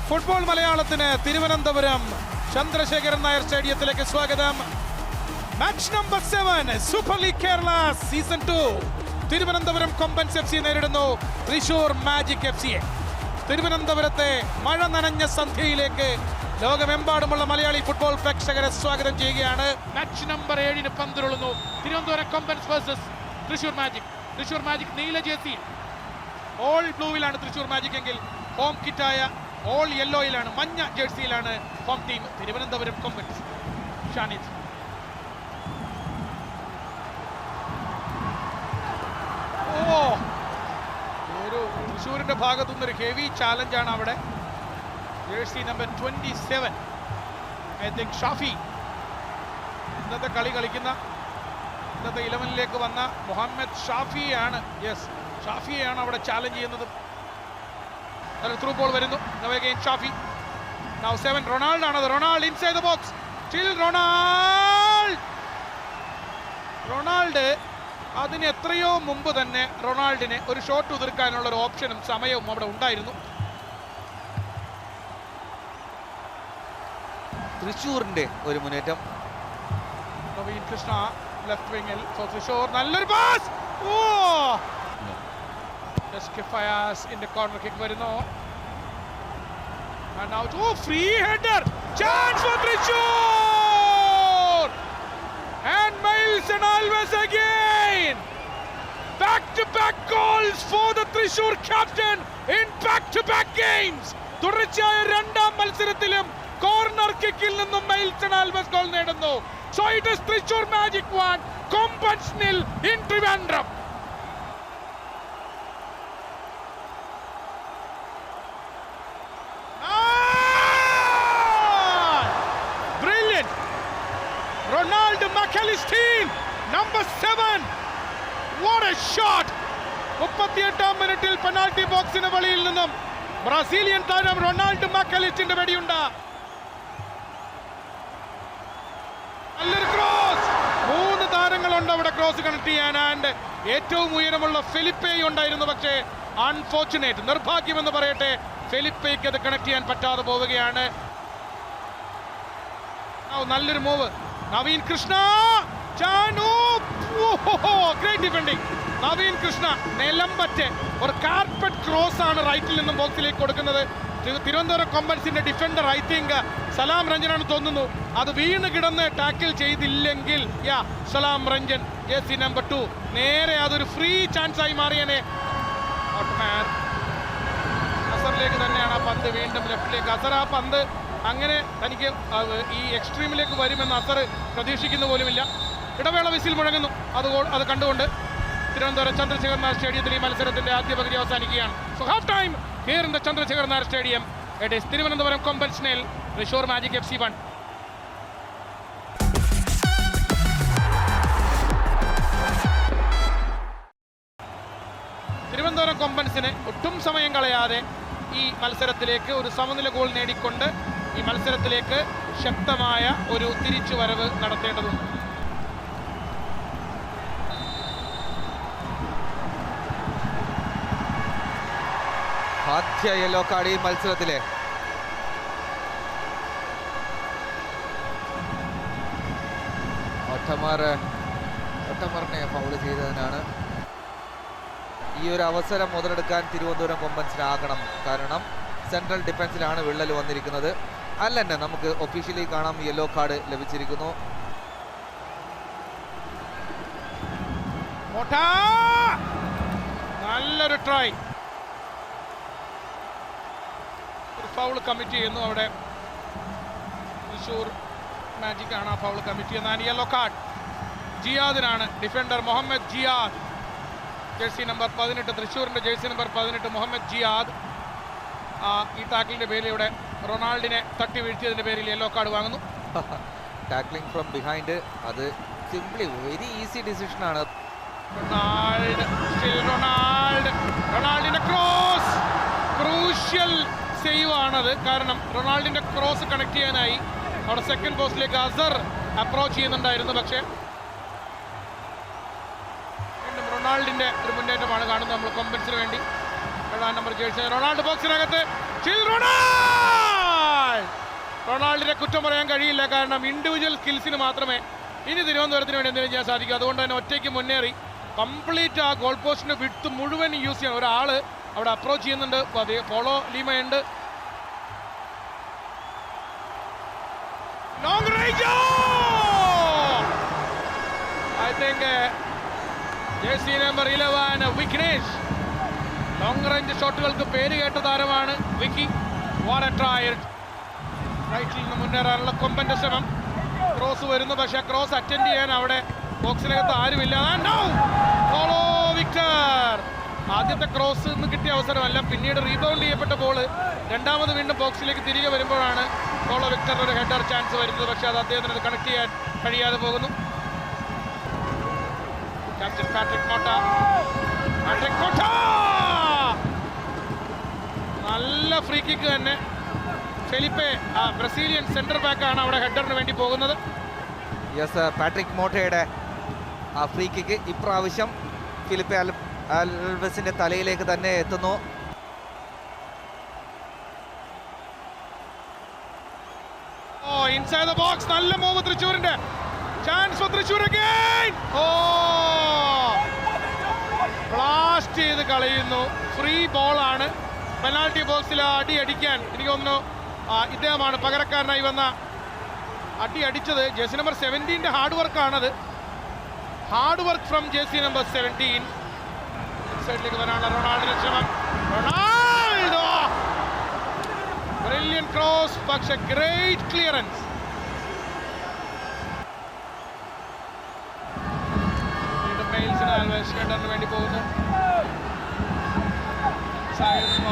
Football മലയാളത്തിന് തിരുവനന്തപുരം ചന്ദ്രശേഖരൻ നായർ സ്റ്റേഡിയത്തിലേക്ക് സ്വാഗതം. Match number 7 super league Kerala season 2. Thiruvananthapuram Kombans FC നേരിടുന്നു തൃശൂർ മാജിക് FCയെ. തിരുവനന്തപുരത്തെ മഴ നനഞ്ഞ സന്ധ്യയിലേക്ക് ലോകമെമ്പാടുമുള്ള മലയാളി ഫുട്ബോൾ പ്രേക്ഷകരെ സ്വാഗതം ചെയ്യുകയാണ്. മാച്ച് നമ്പർ 7 പന്തുരുളുന്നു. Thiruvananthapuram Kombans versus Thrissur magic. Thrissur magic നീല ജേഴ്സി, ഓൾ ബ്ലൂവിലാണ് തൃശൂർ മാജിക് എങ്കിൽ ഹോം കിറ്റായ ഓൾ യെല്ലോയിലാണ്, മഞ്ഞ ജേഴ്സിയിലാണ് ഹോം ടീം തിരുവനന്തപുരം കൊമ്പൻസ്. ഷാനിദ് ഒരു തൃശ്ശൂരിന്റെ ഭാഗത്തു നിന്നൊരു ഹെവി ചാലഞ്ചാണ് അവിടെ. Jersey number 27 I think Shafi, ഇന്നത്തെ കളി കളിക്കുന്ന ഇന്നത്തെ 11ലേക്ക് വന്ന മുഹമ്മദ് ഷാഫിയാണ്. യെസ്, ഷാഫിയാണ് അവിടെ ചാലഞ്ച് ചെയ്യുന്നത്. ത്രൂ ബോൾ വരുന്നു. ഷാഫി നൗ 7 റൊണാൾഡ് ആണത്. Ronald inside the box. Still Ronald അതിന് എത്രയോ മുമ്പ് തന്നെ റൊണാൾഡിന് ഒരു ഷോട്ട് ഉതിർക്കാനുള്ള ഒരു ഓപ്ഷനും സമയവും അവിടെ ഉണ്ടായിരുന്നു. തൃശ്ശൂരിന്റെ ഒരു മുന്നേറ്റം. നവീൻ കൃഷ്ണ ലെഫ്റ്റ് വിങ്ങിൽ ഫോർ തൃശ്ശൂർ. നല്ലൊരു പാസ്. ഇന്റെ കോർണർ കിക്ക് വരുന്നു. Free header chance for Thrissur. And Mailson Alves again. Back-to-back goals for the Thrissur captain in back-to-back games. തുടർച്ചയായ രണ്ടാം മത്സരത്തിലും കോർണർ കിക്കിൽ നിന്നും മെയിൽസൺ ആൽവസ് ഗോൾ നേടുന്നു. So it is Thrissur Magic 1, Kompans 0 in Trivandrum. Brilliant. Ronaldo McAllister, number 7. What a shot. 38ാം മിനിറ്റിൽ penalty ബോക്സിന് വെളിയിൽ നിന്നും Brazilian താരം റൊണാൾഡോ മക്കലിസ്റ്റിന്റെ വെടിയുണ്ട. നല്ലൊരു ക്രോസ്. 3 താരങ്ങളുണ്ട് അവിടെ ക്രോസ് കണക്ട് ചെയ്യാൻ. ആൻഡ് ഏറ്റവും ഉയരമുള്ള ഫെലിപ്പേ ഉണ്ടായിരുന്നു. പക്ഷേ അൺഫോർച്ചുനേറ്റ്, നിർഭാഗ്യമെന്ന് പറയട്ടെ, ഫെലിപ്പയ്ക്ക് അത് കണക്ട് ചെയ്യാൻ പറ്റാതെ പോവുകയാണ്. നല്ലൊരു move. Naveen Krishna, great defending. Naveen Krishna നിലംപറ്റ് ഒരു കാർപ്പറ്റ് ക്രോസ് ആണ് റൈറ്റിൽ നിന്നും ബോക്സിലേക്ക് കൊടുക്കുന്നത്. തിരുവനന്തപുരം കൊമ്പൻസിന്റെ ഡിഫൻഡർ ഐ തിങ്ക് സലാം രഞ്ജനാണ് തോന്നുന്നു. അത് വീണ് കിടന്ന് ടാക്കിൾ ചെയ്തില്ലെങ്കിൽ സലാം രഞ്ജൻ ജേഴ്സി നമ്പർ 2 നേരെ അതൊരു ഫ്രീ ചാൻസ് ആയി മാറിയനെ. അസറിലേക്ക് തന്നെയാണ് ആ പന്ത്, വീണ്ടും ലെഫ്റ്റിലേക്ക്. അസർ ആ പന്ത് അങ്ങനെ തനിക്ക് ഈ എക്സ്ട്രീമിലേക്ക് വരുമെന്ന് അസർ പ്രതീക്ഷിക്കുന്ന പോലുമില്ല. ഇടവേള വിസിൽ മുഴങ്ങുന്നു. അത് കണ്ടുകൊണ്ട് തിരുവനന്തപുരം ചന്ദ്രശേഖർ നായർ സ്റ്റേഡിയത്തിൽ ഈ മത്സരത്തിന്റെ ആദ്യ പകുതി അവസാനിക്കുകയാണ്. So half time here in the Chandrasekhar Nair stadium. It is Thiruvananthapuram Kombans 0, Thrissur magic FC 1. Thiruvananthapuram കൊമ്പൻസിന് ഒട്ടും സമയം കളയാതെ ഈ മത്സരത്തിലേക്ക് ഒരു സമനില ഗോൾ നേടിക്കൊണ്ട് ഈ മത്സരത്തിലേക്ക് ശക്തമായ ഒരു തിരിച്ചുവരവ് നടത്തേണ്ടതുണ്ട്. ആദ്യ യെല്ലോ കാർഡ് ഈ മത്സരത്തിലെ. ഒട്ടമറിനെ ഫൗള് ചെയ്തതിനാണ്. ഈ ഒരു അവസരം മുതലെടുക്കാൻ തിരുവനന്തപുരം കൊമ്പൻസിനാകണം. കാരണം സെൻട്രൽ ഡിഫൻസിലാണ് വിള്ളൽ വന്നിരിക്കുന്നത്. അല്ലെന്നെ നമുക്ക് ഒഫീഷ്യലി കാണാം, യെല്ലോ കാർഡ് ലഭിച്ചിരിക്കുന്നു. നല്ലൊരു ട്രൈ. ഒരു ഫൗൾ കമ്മിറ്റ് ചെയ്യുന്നു അവിടെ. തൃശ്ശൂർ മാജിക് ആണ് ആ ഫൗൾ കമ്മിറ്റ് ചെയ്യുന്നത്. യെല്ലോ കാർഡ് ജിയാദിനാണ്. Defender Muhammad Jiyad, jersey number 18, തൃശ്ശൂരിന്റെ ജേഴ്സി നമ്പർ 18 മുഹമ്മദ് ജിയാദ്. ഈ ടാക്കിളിന്റെ പേരിൽ ഇവിടെ റൊണാൾഡിനെ തട്ടി വീഴ്ത്തിയതിന്റെ പേരിൽ യെല്ലോ കാർഡ് വാങ്ങുന്നു. ടാക്ലിംഗ് ഫ്രം ബിഹൈൻഡ്, അത് സിംപ്ലി വെരി ഈസി ഡിസിഷൻ ആണ്. റൊണാൾഡിന്റെ ക്രോസ്, ക്രൂഷ്യൽ സേവ് ആണത്. കാരണം റൊണാൾഡിന്റെ ക്രോസ് കണക്ട് ചെയ്യാനായി അവിടെ സെക്കൻഡ് പോസ്റ്റിലേക്ക് അസർ അപ്രോച്ച് ചെയ്യുന്നുണ്ടായിരുന്നു. പക്ഷേ വീണ്ടും റൊണാൾഡിന്റെ ഒരു മുന്നേറ്റമാണ് കാണുന്നത് നമ്മൾ കൊമ്പൻസിന് വേണ്ടി. 7 നമ്പർ ജേഴ്സി റൊണാൾഡോ ബോക്സിനകത്ത് Still റൊണാൾഡിനെ കുറ്റം പറയാൻ കഴിയില്ല, കാരണം ഇൻഡിവിജ്വൽ സ്കിൽസിന് മാത്രമേ ഇനി തിരുവനന്തപുരത്തിന് വേണ്ടി എന്തെങ്കിലും ചെയ്യാൻ സാധിക്കും. അതുകൊണ്ട് തന്നെ ഒറ്റയ്ക്ക് മുന്നേറി കംപ്ലീറ്റ് ആ ഗോൾ പോസ്റ്റിന് വിട്ട് മുഴുവൻ യൂസ് ചെയ്യണം. ഒരാൾ അവിടെ അപ്രോച്ച് ചെയ്യുന്നുണ്ട്, ഫോളോ ലീമയുണ്ട്. Long range, I think jersey number 11 Vignesh. Long range ഷോട്ടുകൾക്ക് പേര് കേട്ട താരമാണ് വിക്കി. What a try. റൈറ്റിൽ നിന്ന് മുന്നേറാനുള്ള കൊമ്പന്റെ ശ്രമം. ക്രോസ് വരുന്നു, പക്ഷേ ക്രോസ് അറ്റൻഡ് ചെയ്യാൻ അവിടെ ബോക്സിനകത്ത് ആരുമില്ല. Follow Victor. ആദ്യത്തെ ക്രോസ് നിന്ന് കിട്ടിയ അവസരമല്ല, പിന്നീട് റീബൗണ്ട് ചെയ്യപ്പെട്ട ബോൾ രണ്ടാമത് വീണ്ടും ബോക്സിലേക്ക് തിരികെ വരുമ്പോഴാണ് ഫോളോ വിക്ടർ ഒരു ഹെഡർ ചാൻസ് വരുന്നത്. പക്ഷേ അത് അദ്ദേഹത്തിന് കണക്ട് ചെയ്യാൻ കഴിയാതെ പോകുന്നു. Captain Patrick Motta. നല്ല ഫ്രീ കിക്ക് തന്നെ. ഫെലിപ്പെ, ബ്രസീലിയൻ സെന്റർ ബാക്കാണ് അവിടെ ഹെഡറിന് വേണ്ടി പോകുന്നത്. യെസ്, പാട്രിക് മോട്ടയുടെ ആ ഫ്രീ കിക്ക് ഇപ്രാവശ്യം ഫിലിപ്പെ ആൽവസിന്റെ തലയിലേക്ക് തന്നെ എത്തുന്നു. ഇൻസൈഡ് ദ ബോക്സ്, നല്ല മൂവ് തൃശ്ശൂരിന്റെ. Chance for Thrissur again. Blast ചെയ്ത് കളയുന്നു. ഫ്രീ ബോളാണ്. പെനാൽറ്റി ബോക്സിൽ അടി അടിക്കാൻ എനിക്ക് തോന്നുന്നു ഇദ്ദേഹമാണ് പകരക്കാരനായി വന്ന അടി അടിച്ചത്. ജേഴ്സി നമ്പർ 17ന്റെ ഹാർഡ് വർക്കാണത്. Hard work from jersey number 17. സൈഡിലേക്ക് വരാനുള്ള റൊണാൾഡിന്റെ ശ്രമം. റൊണാൾഡോ ബ്രില്യന്റ് ക്രോസ്, പക്ഷെ ഗ്രേറ്റ് ക്ലിയറൻസ്. വീണ്ടും മെയിൽസിന് ആൽവേസ് ഹെഡറിന് വേണ്ടി പോകുന്നു.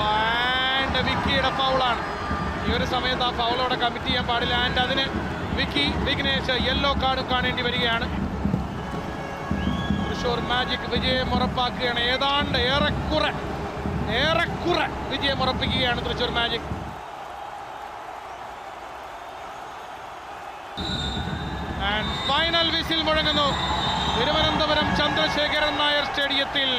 ആൻഡ് വിക്കിയുടെ ഫൗളാണ്. ഈ ഒരു സമയത്ത് ആ ഫൗൾ അവിടെ കമ്മിറ്റ് ചെയ്യാൻ പാടില്ല. ആൻഡ് അതിന് വിഘ്നേഷ് യെല്ലോ കാർഡും കാണേണ്ടി വരികയാണ്. തൃശ്ശൂർ മാജിക് വിജയം ഉറപ്പാക്കുകയാണ്. ഏതാണ്ട് ഏറെക്കുറെ വിജയം ഉറപ്പിക്കുകയാണ് Thrissur magic. And final whistle മുഴങ്ങുന്നു. തിരുവനന്തപുരം ചന്ദ്രശേഖരൻ നായർ സ്റ്റേഡിയത്തിൽ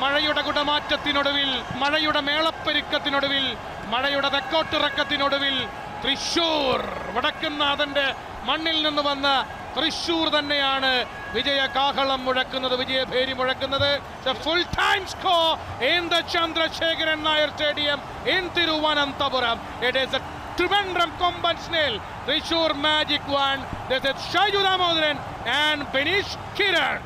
മഴയുടെ കുടമാറ്റത്തിനൊടുവിൽ, മഴയുടെ മേളപ്പെരുക്കത്തിനൊടുവിൽ, മഴയുടെ തെക്കോട്ടിറക്കത്തിനൊടുവിൽ തൃശ്ശൂർ വടക്കുന്നാഥന്റെ മണ്ണിൽ നിന്ന് വന്ന തൃശ്ശൂർ തന്നെയാണ് വിജയകാഹളം മുഴക്കുന്നത്, വിജയഭേരി മുഴക്കുന്നത്. Full time score in the Chandrasekharan Nair stadium in Thiruvananthapuram. It is a tremendous conventional. Thrissur Magic 1. This is Shaju Damodaran and Benish Kiran.